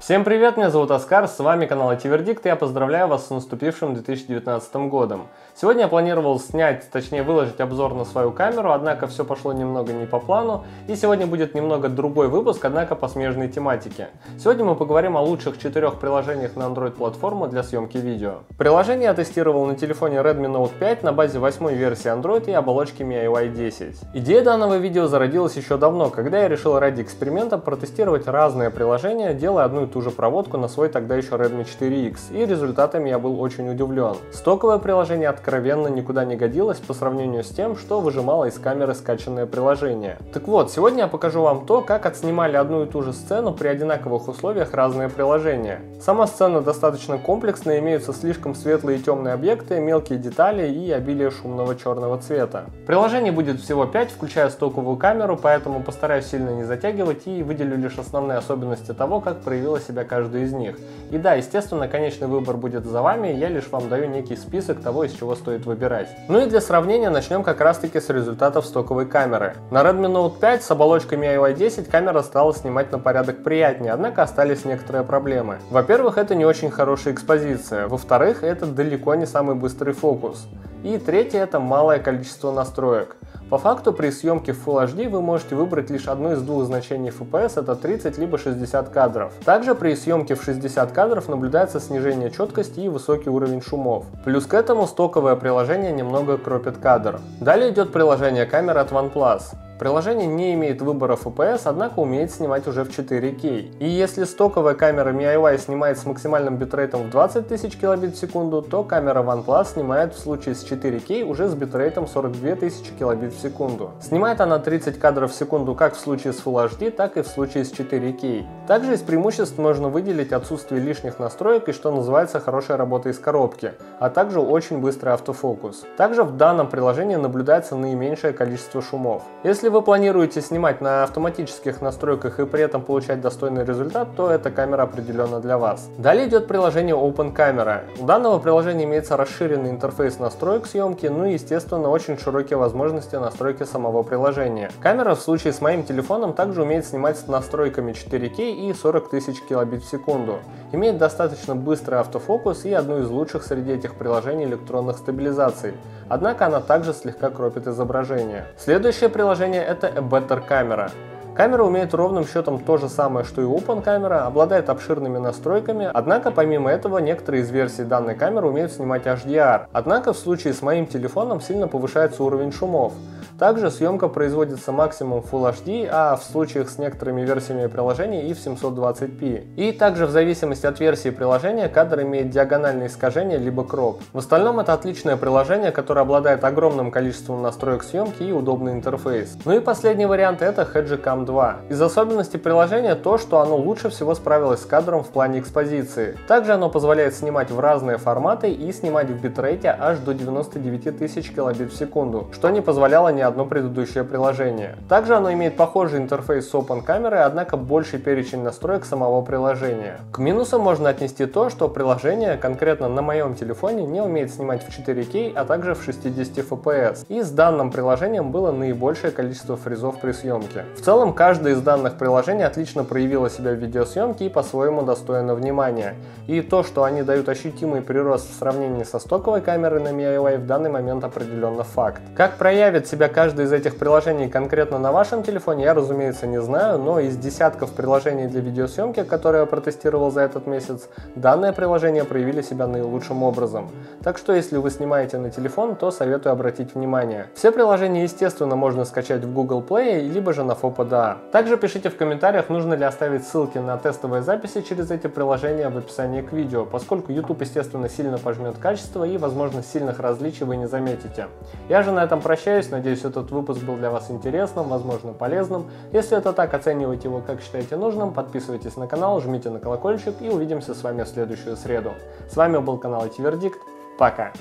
Всем привет, меня зовут Оскар, с вами канал IT-Вердикт, и я поздравляю вас с наступившим 2019 годом. Сегодня я планировал снять, точнее выложить обзор на свою камеру, однако все пошло немного не по плану, и сегодня будет немного другой выпуск, однако по смежной тематике. Сегодня мы поговорим о лучших 4 приложениях на Android-платформу для съемки видео. Приложение я тестировал на телефоне Redmi Note 5 на базе 8 версии Android и оболочки MIUI 10. Идея данного видео зародилась еще давно, когда я решил ради эксперимента протестировать разные приложения, делая одну и ту же проводку на свой тогда еще Redmi 4X, и результатами я был очень удивлен. Стоковое приложение откровенно никуда не годилось по сравнению с тем, что выжимало из камеры скачанное приложение. Так вот, сегодня я покажу вам то, как отснимали одну и ту же сцену при одинаковых условиях разные приложения. Сама сцена достаточно комплексная, имеются слишком светлые и темные объекты, мелкие детали и обилие шумного черного цвета. Приложений будет всего 5, включая стоковую камеру, поэтому постараюсь сильно не затягивать и выделю лишь основные особенности того, как проявила себя каждый из них. И да, естественно, конечный выбор будет за вами, я лишь вам даю некий список того, из чего стоит выбирать. Ну и для сравнения начнем как раз таки с результатов стоковой камеры. На Redmi Note 5 с оболочкой MIUI 10 камера стала снимать на порядок приятнее, однако остались некоторые проблемы. Во-первых, это не очень хорошая экспозиция, во-вторых, это далеко не самый быстрый фокус. И третье, это малое количество настроек. По факту при съемке в Full HD вы можете выбрать лишь одно из двух значений FPS, это 30 либо 60 кадров. Также при съемке в 60 кадров наблюдается снижение четкости и высокий уровень шумов. Плюс к этому стоковое приложение немного кропит кадр. Далее идет приложение камеры от OnePlus. Приложение не имеет выбора FPS, однако умеет снимать уже в 4К. И если стоковая камера MIUI снимает с максимальным битрейтом в 20 тысяч килобит в секунду, то камера OnePlus снимает в случае с 4К уже с битрейтом 42 тысячи килобит в секунду. Снимает она 30 кадров в секунду как в случае с Full HD, так и в случае с 4К. Также из преимуществ можно выделить отсутствие лишних настроек и, что называется, хорошая работа из коробки, а также очень быстрый автофокус. Также в данном приложении наблюдается наименьшее количество шумов. Если вы планируете снимать на автоматических настройках и при этом получать достойный результат, то эта камера определенно для вас. Далее идет приложение Open Camera. У данного приложения имеется расширенный интерфейс настроек съемки, ну и естественно очень широкие возможности настройки самого приложения. Камера в случае с моим телефоном также умеет снимать с настройками 4К и 40 тысяч килобит в секунду. Имеет достаточно быстрый автофокус и одну из лучших среди этих приложений электронных стабилизаций. Однако она также слегка кропит изображение. Следующее приложение это A Better Camera. Камера умеет ровным счетом то же самое, что и Open Camera, обладает обширными настройками, однако помимо этого некоторые из версий данной камеры умеют снимать HDR. Однако в случае с моим телефоном сильно повышается уровень шумов. Также съемка производится максимум Full HD, а в случаях с некоторыми версиями приложения и в 720p. И также в зависимости от версии приложения кадр имеет диагональное искажение либо кроп. В остальном это отличное приложение, которое обладает огромным количеством настроек съемки и удобный интерфейс. Ну и последний вариант это HEDGECAM 2. Из особенностей приложения то, что оно лучше всего справилось с кадром в плане экспозиции. Также оно позволяет снимать в разные форматы и снимать в битрейте аж до 99 тысяч килобит в секунду, что не позволяло ни одно предыдущее приложение. Также оно имеет похожий интерфейс с Open Camera, однако больший перечень настроек самого приложения. К минусам можно отнести то, что приложение, конкретно на моем телефоне, не умеет снимать в 4К, а также в 60 FPS. И с данным приложением было наибольшее количество фризов при съемке. В целом, каждое из данных приложений отлично проявило себя в видеосъемке и по-своему достойно внимания. И то, что они дают ощутимый прирост в сравнении со стоковой камерой на MIUI, в данный момент определенно факт. Как проявит себя каждое из этих приложений конкретно на вашем телефоне, я, разумеется, не знаю, но из десятков приложений для видеосъемки, которые я протестировал за этот месяц, данные приложения проявили себя наилучшим образом. Так что, если вы снимаете на телефон, то советую обратить внимание. Все приложения, естественно, можно скачать в Google Play, либо же на FOPA.da. Также пишите в комментариях, нужно ли оставить ссылки на тестовые записи через эти приложения в описании к видео, поскольку YouTube, естественно, сильно пожмет качество и, возможно, сильных различий вы не заметите. Я же на этом прощаюсь, надеюсь, этот выпуск был для вас интересным, возможно, полезным. Если это так, оценивайте его как считаете нужным, подписывайтесь на канал, жмите на колокольчик и увидимся с вами в следующую среду. С вами был канал IT-Вердикт. Пока!